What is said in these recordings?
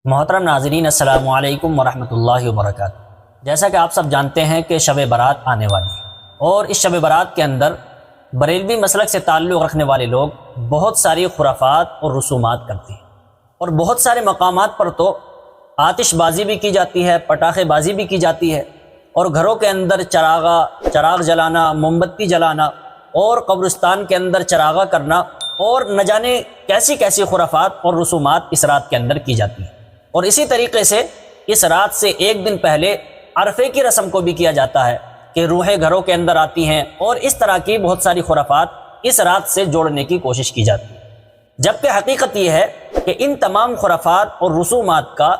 محترم ناظرین، السلام علیکم ورحمۃ اللہ وبرکاتہ۔ جیسا کہ آپ سب جانتے ہیں کہ شب برات آنے والی ہے، اور اس شب برات کے اندر بریلوی مسلک سے تعلق رکھنے والے لوگ بہت ساری خرافات اور رسومات کرتے ہیں، اور بہت سارے مقامات پر تو آتش بازی بھی کی جاتی ہے، پٹاخے بازی بھی کی جاتی ہے، اور گھروں کے اندر چراغ جلانا، موم بتی جلانا، اور قبرستان کے اندر چراغاں کرنا، اور نہ جانے کیسی کیسی خرافات اور رسومات اس رات کے اندر کی جاتی ہیں۔ اور اسی طریقے سے اس رات سے ایک دن پہلے عرفے کی رسم کو بھی کیا جاتا ہے کہ روحیں گھروں کے اندر آتی ہیں، اور اس طرح کی بہت ساری خرافات اس رات سے جوڑنے کی کوشش کی جاتی ہے، جبکہ حقیقت یہ ہے کہ ان تمام خرافات اور رسومات کا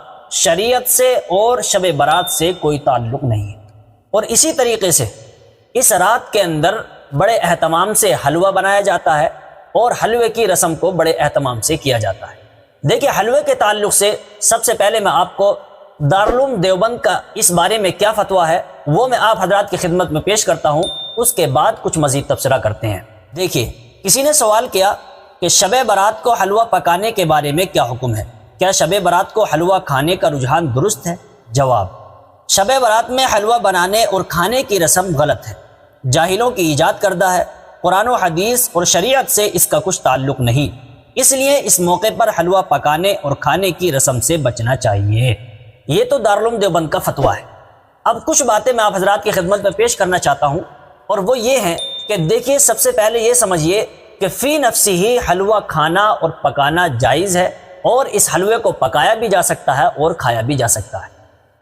شریعت سے اور شب برات سے کوئی تعلق نہیں ہے۔ اور اسی طریقے سے اس رات کے اندر بڑے اہتمام سے حلوہ بنایا جاتا ہے، اور حلوے کی رسم کو بڑے اہتمام سے کیا جاتا ہے۔ دیکھیے، حلوے کے تعلق سے سب سے پہلے میں آپ کو دارالعلوم دیوبند کا اس بارے میں کیا فتویٰ ہے وہ میں آپ حضرات کی خدمت میں پیش کرتا ہوں، اس کے بعد کچھ مزید تبصرہ کرتے ہیں۔ دیکھیے، کسی نے سوال کیا کہ شب برات کو حلوہ پکانے کے بارے میں کیا حکم ہے، کیا شب برات کو حلوہ کھانے کا رجحان درست ہے؟ جواب: شب برات میں حلوہ بنانے اور کھانے کی رسم غلط ہے، جاہلوں کی ایجاد کردہ ہے، قرآن و حدیث اور شریعت سے اس کا کچھ تعلق نہیں، اس لیے اس موقع پر حلوہ پکانے اور کھانے کی رسم سے بچنا چاہیے۔ یہ تو دارالعلوم دیوبند کا فتویٰ ہے۔ اب کچھ باتیں میں آپ حضرات کی خدمت میں پیش کرنا چاہتا ہوں، اور وہ یہ ہیں کہ دیکھیے، سب سے پہلے یہ سمجھیے کہ فی نفسی ہی حلوہ کھانا اور پکانا جائز ہے، اور اس حلوے کو پکایا بھی جا سکتا ہے اور کھایا بھی جا سکتا ہے،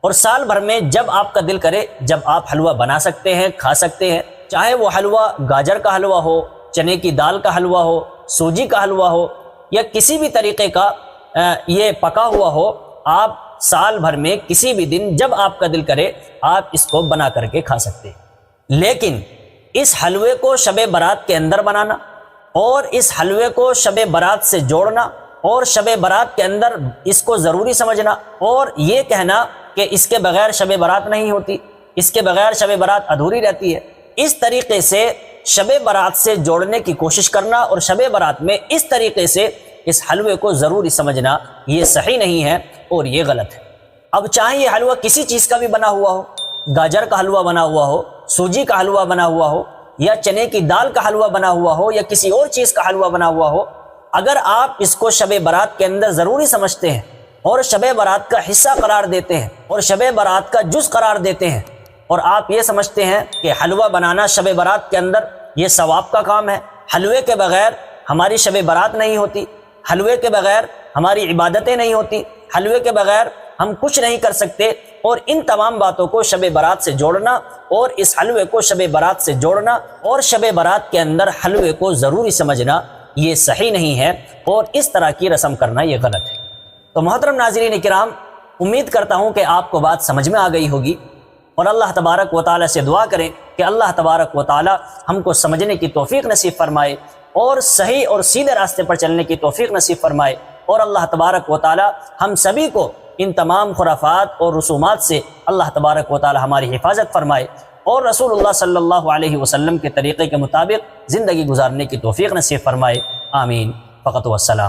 اور سال بھر میں جب آپ کا دل کرے جب آپ حلوہ بنا سکتے ہیں، کھا سکتے ہیں، چاہے وہ حلوہ گاجر کا حلوہ ہو، چنے کی دال کا حلوہ ہو، سوجی کا حلوہ ہو، یا کسی بھی طریقے کا یہ پکا ہوا ہو، آپ سال بھر میں کسی بھی دن جب آپ کا دل کرے آپ اس کو بنا کر کے کھا سکتے ہیں۔ لیکن اس حلوے کو شب برات کے اندر بنانا، اور اس حلوے کو شب برات سے جوڑنا، اور شب برات کے اندر اس کو ضروری سمجھنا، اور یہ کہنا کہ اس کے بغیر شب برات نہیں ہوتی، اس کے بغیر شب برات ادھوری رہتی ہے، اس طریقے سے شب برات سے جوڑنے کی کوشش کرنا، اور شب برات میں اس طریقے سے اس حلوے کو ضروری سمجھنا، یہ صحیح نہیں ہے اور یہ غلط ہے۔ اب چاہے یہ حلوہ کسی چیز کا بھی بنا ہوا ہو، گاجر کا حلوہ بنا ہوا ہو، سوجی کا حلوہ بنا ہوا ہو، یا چنے کی دال کا حلوہ بنا ہوا ہو، یا کسی اور چیز کا حلوہ بنا ہوا ہو، اگر آپ اس کو شب برات کے اندر ضروری سمجھتے ہیں اور شب برات کا حصہ قرار دیتے ہیں اور شب برات کا جز قرار دیتے ہیں، اور آپ یہ سمجھتے ہیں کہ حلوہ بنانا شب برات کے اندر یہ ثواب کا کام ہے، حلوے کے بغیر ہماری شب برات نہیں ہوتی، حلوے کے بغیر ہماری عبادتیں نہیں ہوتی، حلوے کے بغیر ہم کچھ نہیں کر سکتے، اور ان تمام باتوں کو شب برات سے جوڑنا، اور اس حلوے کو شب برات سے جوڑنا، اور شب برات کے اندر حلوے کو ضروری سمجھنا، یہ صحیح نہیں ہے، اور اس طرح کی رسم کرنا یہ غلط ہے۔ تو محترم ناظرین کرام، امید کرتا ہوں کہ آپ کو بات سمجھ میں آ گئی ہوگی، اور اللہ تبارک و تعالیٰ سے دعا کریں کہ اللہ تبارک و تعالیٰ ہم کو سمجھنے کی توفیق نصیب فرمائے، اور صحیح اور سیدھے راستے پر چلنے کی توفیق نصیب فرمائے، اور اللہ تبارک و تعالیٰ ہم سبھی کو ان تمام خرافات اور رسومات سے اللہ تبارک و تعالیٰ ہماری حفاظت فرمائے، اور رسول اللہ صلی اللہ علیہ وسلم کے طریقے کے مطابق زندگی گزارنے کی توفیق نصیب فرمائے۔ آمین۔ فقط والسلام۔